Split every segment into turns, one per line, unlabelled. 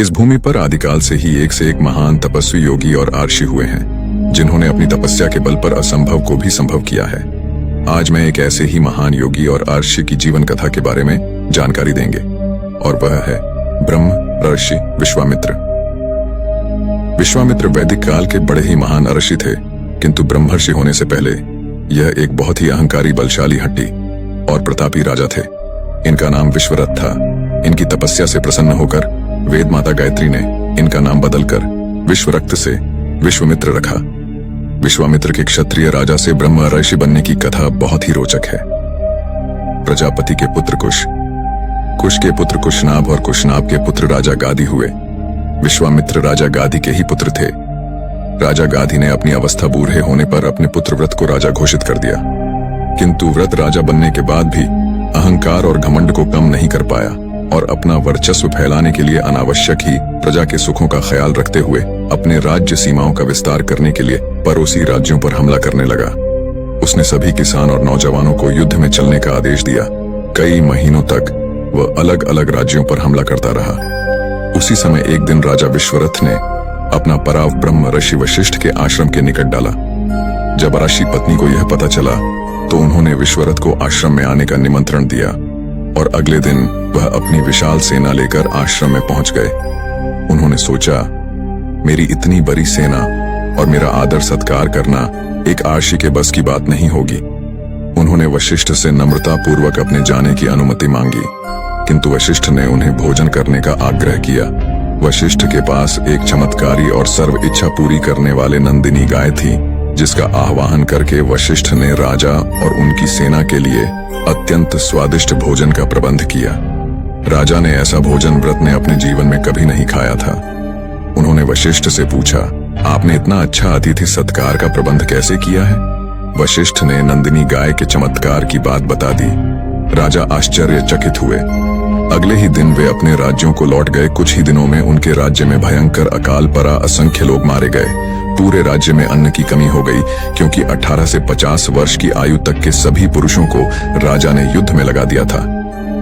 इस भूमि पर आदिकाल से ही एक से एक महान तपस्वी योगी और आर्षि हुए हैं, जिन्होंने अपनी तपस्या के बल पर असंभव को भी संभव किया है। आज मैं एक ऐसे ही महान योगी और आर्षि की जीवन कथा के बारे में जानकारी देंगे, और वह है ब्रह्म ऋषि विश्वामित्र। विश्वामित्र वैदिक काल के बड़े ही महान ऋषि थे, किंतु ब्रह्मर्षि होने से पहले यह एक बहुत ही अहंकारी, बलशाली, हट्टी और प्रतापी राजा थे। इनका नाम विश्वरथ था। इनकी तपस्या से प्रसन्न होकर वेद माता गायत्री ने इनका नाम बदलकर विश्वरक्त से विश्वामित्र रखा। विश्वामित्र के क्षत्रिय राजा से ब्रह्म ऋषि बनने की कथा बहुत ही रोचक है। प्रजापति के पुत्र कुश के पुत्र कुशनाभ और कुशनाभ के पुत्र राजा गादी हुए। विश्वामित्र राजा गादी के ही पुत्र थे। राजा गादी ने अपनी अवस्था बूढ़े होने पर अपने पुत्र व्रत को राजा घोषित कर दिया, किंतु व्रत राजा बनने के बाद भी अहंकार और घमंड को कम नहीं कर पाया और अपना वर्चस्व फैलाने के लिए अनावश्यक ही प्रजा के सुखों का ख्याल रखते हुए अपने राज्य सीमाओं का विस्तार करने के लिए पड़ोसी राज्यों पर हमला करने लगा। उसने सभी किसान और नौजवानों को युद्ध में चलने का आदेश दिया। कई महीनों तक वह अलग अलग राज्यों पर हमला करता रहा। उसी समय एक दिन राजा विश्वरथ ने अपना पराव ब्रह्म ऋषि वशिष्ठ के आश्रम के निकट डाला। जब ऋषि पत्नी को यह पता चला तो उन्होंने विश्वरथ को आश्रम में आने का निमंत्रण दिया और अगले दिन वह अपनी विशाल सेना लेकर आश्रम में पहुंच गए। उन्होंने सोचा, मेरी इतनी बड़ी सेना और मेरा आदर सत्कार करना एक आर्षि के बस की बात नहीं होगी। उन्होंने वशिष्ठ से नम्रता पूर्वक अपने जाने की अनुमति मांगी, किंतु वशिष्ठ ने उन्हें भोजन करने का आग्रह किया। वशिष्ठ के पास एक चमत्कारी और सर्व इच्छा पूरी करने वाले नंदिनी गाय थी, जिसका आह्वान करके वशिष्ठ ने राजा और उनकी सेना के लिए अत्यंत स्वादिष्ट भोजन का प्रबंध किया। राजा ने ऐसा भोजन व्रत ने अपने जीवन में कभी नहीं खाया था। उन्होंने वशिष्ठ से पूछा, आपने इतना अच्छा अतिथि सत्कार का प्रबंध कैसे किया है? वशिष्ठ ने नंदिनी गाय के चमत्कार की बात बता दी। राजा आश्चर्यचकित हुए। अगले ही दिन वे अपने राज्यों को लौट गए। कुछ ही दिनों में उनके राज्य में भयंकर अकाल पड़ा। असंख्य लोग मारे गए। पूरे राज्य में अन्न की कमी हो गई, क्योंकि 18 से 50 वर्ष की आयु तक के सभी पुरुषों को राजा ने युद्ध में लगा दिया था।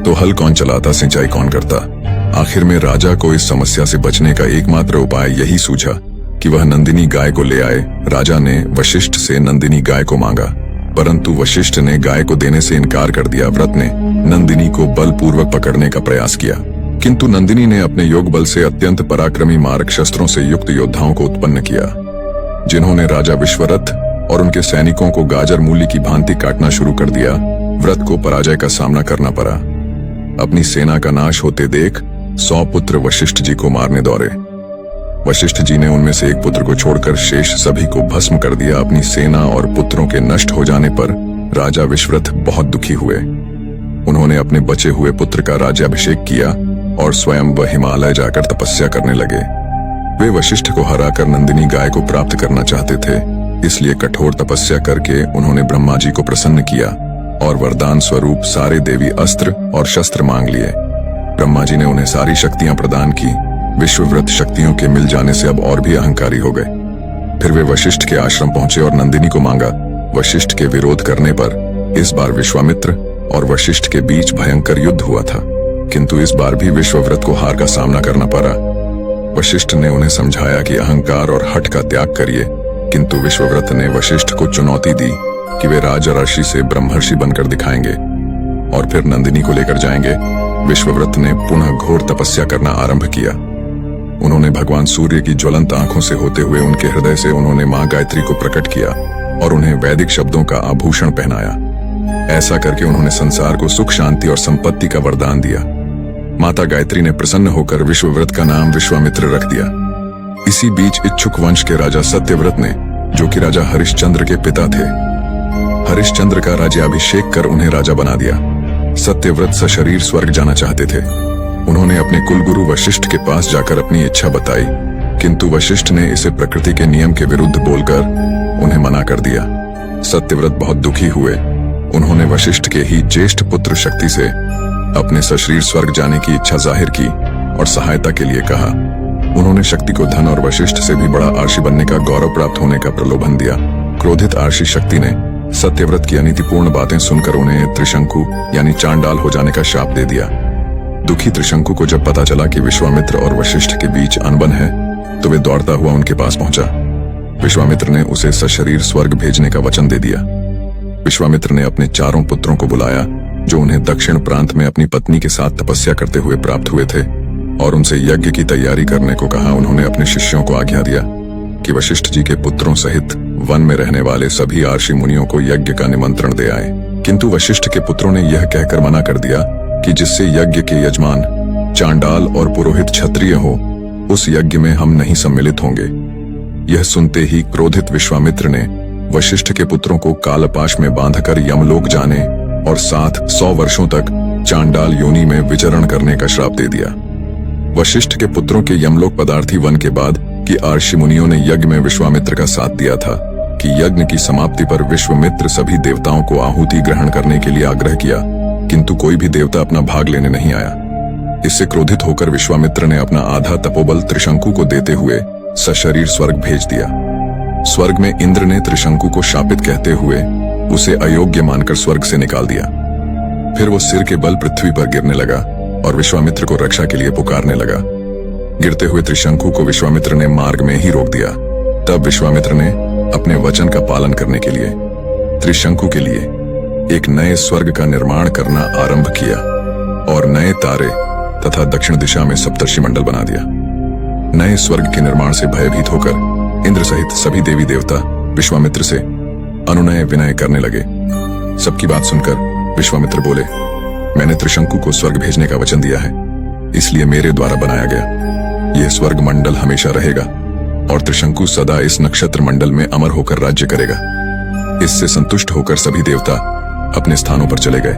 तो हल कौन चलाता, सिंचाई कौन करता? आखिर में राजा को इस समस्या से बचने का एकमात्र उपाय यही सूझा कि वह नंदिनी गाय को ले आए। राजा ने वशिष्ठ से नंदिनी गाय को मांगा, परंतु वशिष्ठ ने गाय को देने से इनकार कर दिया। व्रत ने नंदिनी को बलपूर्वक पकड़ने का प्रयास किया, किंतु नंदिनी ने अपने योग बल से अत्यंत पराक्रमी मारक शस्त्रों से युक्त योद्धाओं को उत्पन्न किया, जिन्होंने राजा विश्वरथ और उनके सैनिकों को गाजर मूली की भांति काटना शुरू कर दिया। व्रत को पराजय का सामना करना पड़ा। अपनी सेना का नाश होते देख 100 पुत्र वशिष्ठ जी को मारने दौड़े। वशिष्ठ जी ने उनमें से एक पुत्र को छोड़कर शेष सभी को भस्म कर दिया। अपनी सेना और पुत्रों के नष्ट हो जाने पर राजा विश्वरथ बहुत दुखी हुए। उन्होंने अपने बचे हुए पुत्र का राज्याभिषेक किया और स्वयं वह हिमालय जाकर तपस्या करने लगे। वे वशिष्ठ को हराकर नंदिनी गाय को प्राप्त करना चाहते थे, इसलिए कठोर तपस्या करके उन्होंने ब्रह्मा जी को प्रसन्न किया और वरदान स्वरूप सारे देवी अस्त्र और शस्त्र मांग लिए। ब्रह्मा जी ने उन्हें सारी शक्तियां प्रदान की। विश्वव्रत शक्तियों के मिल जाने से अब और भी अहंकारी हो गए। फिर वे वशिष्ठ के आश्रम पहुंचे और नंदिनी को मांगा। वशिष्ठ के विरोध करने पर इस बार विश्वामित्र और वशिष्ठ के बीच भयंकर युद्ध हुआ था, किंतु इस बार भी विश्वव्रत को हार का सामना करना पड़ा। वशिष्ठ ने उन्हें समझाया कि अहंकार और हठ का त्याग करिए, किंतु विश्वव्रत ने वशिष्ठ को चुनौती दी कि वे राजर्षि से ब्रह्मर्षि बनकर दिखाएंगे और फिर नंदिनी को लेकर जाएंगे। विश्वव्रत ने पुनः घोर तपस्या करना आरंभ किया। उन्होंने भगवान सूर्य की ज्वलंत आंखों से होते हुए उनके हृदय से उन्होंने मां गायत्री को प्रकट किया और उन्हें वैदिक शब्दों का आभूषण पहनाया। ऐसा करके उन्होंने संसार को सुख, शांति और संपत्ति का वरदान दिया। माता गायत्री ने प्रसन्न होकर विश्वव्रत का नाम विश्वामित्र रख दिया। इसी बीच इच्छुक वंश के राजा सत्यव्रत ने, जो कि राजा हरिश्चंद्र के पिता थे, हरिश्चंद्र का राज्याभिषेक कर उन्हें राजा बना दिया। सत्यव्रत सशरीर स्वर्ग जाना चाहते थे। उन्होंने अपने कुलगुरु वशिष्ठ के पास जाकर अपनी इच्छा बताई, किंतु वशिष्ठ ने इसे प्रकृति के नियम के विरुद्ध बोलकर उन्हें मना कर दिया। सत्यव्रत बहुत दुखी हुए। उन्होंने वशिष्ठ के ही ज्येष्ठ पुत्र शक्ति से अपने सशरीर स्वर्ग जाने की इच्छा जाहिर की और सहायता के लिए कहा। उन्होंने शक्ति को धन और वशिष्ठ से भी बड़ा आर्षि बनने का गौरव प्राप्त होने का प्रलोभन दिया। क्रोधित आर्षि शक्ति ने सत्यव्रत की अनीतिपूर्ण बातें सुनकर उन्हें त्रिशंकु यानी चांडाल हो जाने का शाप दे दिया। दुखी त्रिशंकु को जब पता चला कि विश्वामित्र और वशिष्ठ के बीच अनबन है तो वे दौड़ता हुआ उनके पास पहुंचा। विश्वामित्र ने उसे सशरीर स्वर्ग भेजने का वचन दे दिया। विश्वामित्र ने अपने चारों पुत्रों को बुलाया जो उन्हें दक्षिण प्रांत में अपनी पत्नी के साथ तपस्या करते हुए प्राप्त हुए थे, और उनसे यज्ञ की तैयारी करने को कहा। उन्होंने अपने शिष्यों को आज्ञा दिया कि वशिष्ठ जी के पुत्रों सहित वन में रहने वाले सभी आर्षि मुनियों को यज्ञ का निमंत्रण दे आए। किंतु वशिष्ठ के पुत्रों ने यह कहकर मना कर दिया कि जिससे यज्ञ के यजमान चांडाल और पुरोहित क्षत्रिय हो, उस यज्ञ में हम नहीं सम्मिलित होंगे। यह सुनते ही क्रोधित विश्वामित्र ने वशिष्ठ के पुत्रों को कालपाश में बांधकर यमलोक जाने और साथ 100 वर्षों तक चांडाल योनि में विचरण करने का श्राप दे दिया। वशिष्ठ के पुत्रों के यमलोक पदार्थी वन के बाद कि आर्षि मुनियों ने यज्ञ में विश्वामित्र का साथ दिया था कि यज्ञ की समाप्ति पर विश्वामित्र सभी देवताओं को आहुति ग्रहण करने के लिए आग्रह किया, किंतु कोई भी देवता अपना भाग लेने नहीं आया। इससे क्रोधित होकर विश्वामित्र ने अपना आधा तपोबल त्रिशंकु को देते हुए सशरीर स्वर्ग भेज दिया। स्वर्ग में इंद्र ने त्रिशंकु को शापित कहते हुए उसे अयोग्य मानकर स्वर्ग से निकाल दिया। फिर वो सिर के बल पृथ्वी पर गिरने लगा और विश्वामित्र को रक्षा के लिए पुकारने लगा। गिरते हुए त्रिशंकु को विश्वामित्र ने मार्ग में ही रोक दिया। तब विश्वामित्र ने अपने वचन का पालन करने के लिए त्रिशंकु के लिए एक नए स्वर्ग का निर्माण करना आरंभ किया और नए तारे तथा दक्षिण दिशा में सप्तर्षि मंडल बना दिया। नए स्वर्ग के निर्माण से भयभीत होकर इंद्र सहित सभी देवी देवता विश्वामित्र से अनुनय विनय करने लगे। सबकी बात सुनकर विश्वामित्र बोले, मैंने त्रिशंकु को स्वर्ग भेजने का वचन दिया है, इसलिए मेरे द्वारा बनाया गया यह स्वर्ग मंडल हमेशा रहेगा और त्रिशंकु सदा इस नक्षत्र मंडल में अमर होकर राज्य करेगा। इससे संतुष्ट होकर सभी देवता अपने स्थानों पर चले गए।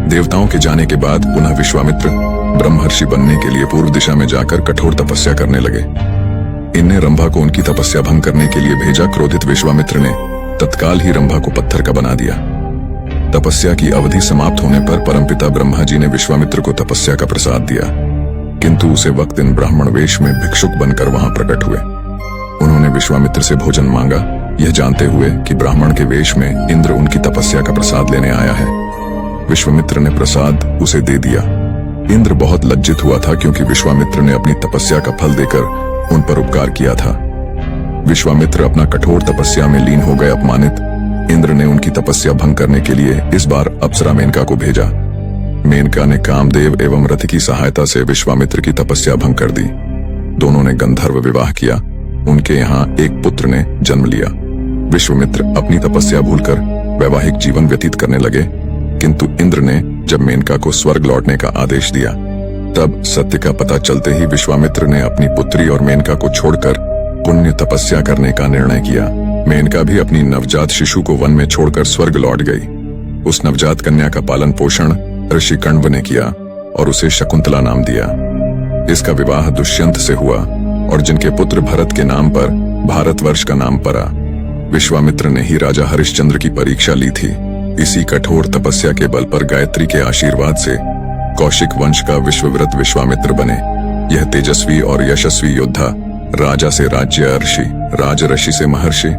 देवताओं के जाने के बाद पुनः विश्वामित्र ब्रह्मर्षि बनने के लिए पूर्व दिशा में जाकर कठोर तपस्या करने लगे। इनने रंभा को उनकी तपस्या भंग करने के लिए भेजा। क्रोधित विश्वामित्र ने तत्काल ही रंभा को पत्थर का बना दिया। तपस्या की अवधि समाप्त होने पर परमपिता ब्रह्मा जी ने विश्वामित्र को तपस्या का प्रसाद दिया, किंतु उसे वक्त इन ब्राह्मण वेश में भिक्षुक बनकर वहां प्रकट हुए। उन्होंने विश्वामित्र से भोजन मांगा, यह जानते हुए कि ब्राह्मण के वेश में इंद्र उनकी तपस्या का प्रसाद लेने आया है। विश्वामित्र ने प्रसाद उसे दे दिया। इंद्र बहुत लज्जित हुआ था क्योंकि विश्वामित्र ने अपनी तपस्या का फल देकर उन पर उपकार किया था। विश्वामित्र अपना कठोर तपस्या में लीन हो गए। अपमानित इंद्र ने उनकी तपस्या भंग करने के लिए इस बार अप्सरा मेनका को भेजा। मेनका ने कामदेव एवं रथ की सहायता से विश्वामित्र की तपस्या भंग कर दी। दोनों ने गंधर्व विवाह किया। उनके यहाँ एक पुत्र ने जन्म लिया। विश्वामित्र अपनी तपस्या भूलकर वैवाहिक जीवन व्यतीत करने लगे, किंतु इंद्र ने जब मेनका को स्वर्ग लौटने का आदेश दिया, तब सत्य का पता चलते ही विश्वामित्र ने अपनी पुत्री और मेनका को छोड़कर पुण्य तपस्या करने का निर्णय किया। मेनका भी अपनी नवजात शिशु को वन में छोड़कर स्वर्ग लौट गई। उस नवजात कन्या का पालन पोषण ऋषि कण्व ने किया और उसे शकुंतला नाम दिया। इसका विवाह दुष्यंत से हुआ और जिनके पुत्र भरत के नाम पर भारतवर्ष का नाम पड़ा। विश्वामित्र ने ही राजा हरिश्चंद्र की परीक्षा ली थी। इसी कठोर तपस्या के बल पर गायत्री के आशीर्वाद से कौशिक वंश का विश्वव्रत विश्वामित्र बने। यह तेजस्वी और यशस्वी योद्धा राजा से राज्य ऋषि, राज ऋषि से महर्षि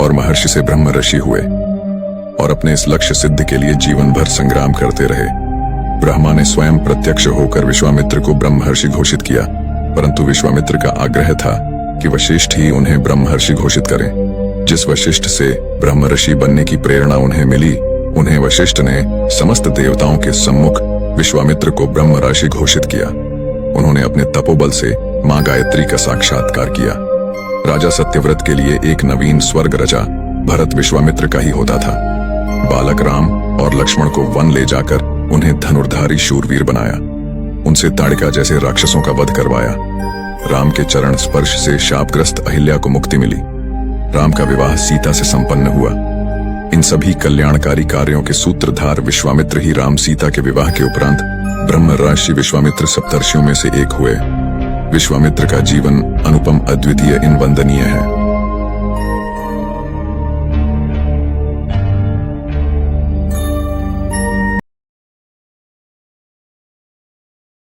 और महर्षि से ब्रह्म ऋषि हुए और अपने इस लक्ष्य सिद्ध के लिए जीवन भर संग्राम करते रहे। ब्रह्मा ने स्वयं प्रत्यक्ष होकर विश्वामित्र को ब्रह्मर्षि घोषित किया, परंतु विश्वामित्र का आग्रह था कि वशिष्ठ ही उन्हें ब्रह्मर्षि घोषित करें। जिस वशिष्ठ से ब्रह्मर्षि बनने की प्रेरणा उन्हें मिली, उन्हें वशिष्ठ ने समस्त देवताओं के सम्मुख विश्वामित्र को ब्रह्म ऋषि घोषित किया। उन्होंने अपने तपोबल से मां गायत्री का साक्षात्कार किया। राजा सत्यव्रत के लिए एक नवीन स्वर्ग रचा। भरत विश्वामित्र का ही होता था। बालक राम और लक्ष्मण को वन ले जाकर उन्हें धनुर्धारी शूरवीर बनाया। उनसे ताड़का जैसे राक्षसों का वध करवाया। राम के चरण स्पर्श से शापग्रस्त अहिल्या को मुक्ति मिली। राम का विवाह सीता से संपन्न हुआ। इन सभी कल्याणकारी कार्यों के सूत्रधार विश्वामित्र ही राम सीता के विवाह के उपरांत ब्रह्म ऋषि विश्वामित्र सप्तर्षियों में से एक हुए। विश्वामित्र का जीवन अनुपम, अद्वितीय, इन वंदनीय है।